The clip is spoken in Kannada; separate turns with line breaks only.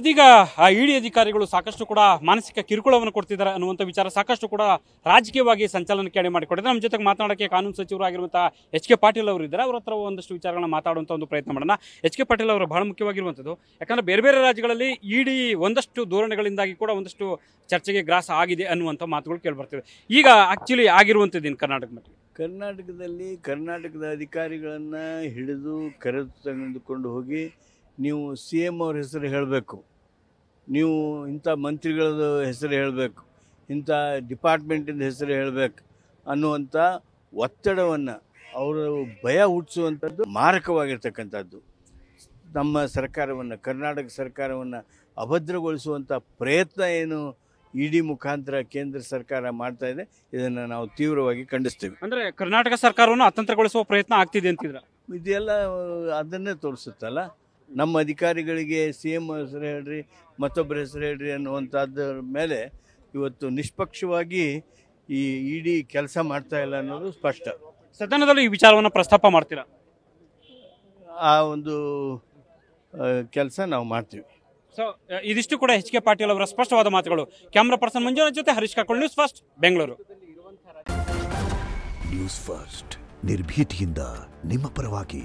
ಇದೀಗ ಇಡಿ ಅಧಿಕಾರಿಗಳು ಸಾಕಷ್ಟು ಕೂಡ ಮಾನಸಿಕ ಕಿರುಕುಳವನ್ನು ಕೊಡ್ತಿದ್ದಾರೆ ಅನ್ನುವಂಥ ವಿಚಾರ ಸಾಕಷ್ಟು ಕೂಡ ರಾಜಕೀಯವಾಗಿ ಸಂಚಲನಕ್ಕೆ ಎಡೆ ಮಾಡಿಕೊಟ್ಟಿದ್ದಾರೆ. ನಮ್ಮ ಜೊತೆಗೆ ಮಾತನಾಡೋಕ್ಕೆ ಕಾನೂನು ಸಚಿವರಾಗಿರುವಂತಹ ಎಚ್ ಕೆ ಪಾಟೀಲ್ ಅವರು ಇದ್ದಾರೆ. ಅವರ ಹತ್ರ ಒಂದಷ್ಟು ವಿಚಾರಗಳನ್ನ ಮಾತಾಡುವಂಥ ಒಂದು ಪ್ರಯತ್ನ ಮಾಡೋಣ. ಎಚ್ ಕೆ ಪಾಟೀಲ್ ಅವರು ಬಹಳ ಮುಖ್ಯವಾಗಿರುವಂಥದ್ದು, ಯಾಕಂದ್ರೆ ಬೇರೆ ಬೇರೆ ರಾಜ್ಯಗಳಲ್ಲಿ ಇಡಿ ಒಂದಷ್ಟು ಧೋರಣೆಗಳಿಂದಾಗಿ ಕೂಡ ಒಂದಷ್ಟು ಚರ್ಚೆಗೆ ಗ್ರಾಸ ಆಗಿದೆ ಅನ್ನುವಂಥ ಮಾತುಗಳು ಕೇಳಿಬರ್ತವೆ. ಈಗ ಆಕ್ಚುಲಿ ಆಗಿರುವಂಥದ್ದೇನು
ಕರ್ನಾಟಕದಲ್ಲಿ ಕರ್ನಾಟಕದ ಅಧಿಕಾರಿಗಳನ್ನು ಹಿಡಿದು ತೆಗೆದುಕೊಂಡು ಹೋಗಿ ನೀವು ಸಿ ಎಮ್ ಅವ್ರ ಹೆಸರು ಹೇಳಬೇಕು, ನೀವು ಇಂಥ ಮಂತ್ರಿಗಳ ಹೆಸರು ಹೇಳಬೇಕು, ಇಂಥ ಡಿಪಾರ್ಟ್ಮೆಂಟಿಂದ ಹೆಸರು ಹೇಳಬೇಕು ಅನ್ನುವಂಥ ಒತ್ತಡವನ್ನು ಅವರು ಭಯ ಹುಟ್ಟಿಸುವಂಥದ್ದು ಮಾರಕವಾಗಿರ್ತಕ್ಕಂಥದ್ದು. ನಮ್ಮ ಸರ್ಕಾರವನ್ನು, ಕರ್ನಾಟಕ ಸರ್ಕಾರವನ್ನು ಅಭದ್ರಗೊಳಿಸುವಂಥ ಪ್ರಯತ್ನ ಏನು ಇಡಿ ಮುಖಾಂತರ ಕೇಂದ್ರ ಸರ್ಕಾರ ಮಾಡ್ತಾ ಇದೆ, ಇದನ್ನು ನಾವು ತೀವ್ರವಾಗಿ ಖಂಡಿಸ್ತೇವೆ.
ಅಂದರೆ ಕರ್ನಾಟಕ ಸರ್ಕಾರವನ್ನು ಅತಂತ್ರಗೊಳಿಸುವ ಪ್ರಯತ್ನ ಆಗ್ತಿದೆ ಅಂತಿದ್ರೆ
ಇದೆಲ್ಲ ಅದನ್ನೇ ತೋರಿಸುತ್ತಲ್ಲ. ನಮ್ಮ ಅಧಿಕಾರಿಗಳಿಗೆ ಸಿ ಎಮ್ ಹೆಸರು ಹೇಳ್ರಿ, ಮತ್ತೊಬ್ಬರ ಹೆಸರು ಹೇಳ್ರಿ ಅನ್ನುವಂಥದ್ರ ಮೇಲೆ ಇವತ್ತು ನಿಷ್ಪಕ್ಷವಾಗಿ ಈ ಇಡಿ ಕೆಲಸ ಮಾಡ್ತಾ ಇಲ್ಲ ಅನ್ನೋದು ಸ್ಪಷ್ಟ.
ಸದನದಲ್ಲಿ ಈ ವಿಚಾರವನ್ನು ಪ್ರಸ್ತಾಪ ಮಾಡ್ತೀರಾ?
ಆ ಒಂದು ಕೆಲಸ ನಾವು ಮಾಡ್ತೀವಿ.
ಸೊ ಇದಿಷ್ಟು ಕೂಡ ಎಚ್ ಕೆ ಪಾಟೀಲ್ ಅವರ ಸ್ಪಷ್ಟವಾದ ಮಾತುಗಳು. ಕ್ಯಾಮ್ರಾ ಪರ್ಸನ್ ಮಂಜುನಾಥ್ ಜೊತೆ Harish Kakol, news first, Bengaluru.
News first ನಿರ್ಭೀತಿಯಿಂದ ನಿಮ್ಮ ಪರವಾಗಿ.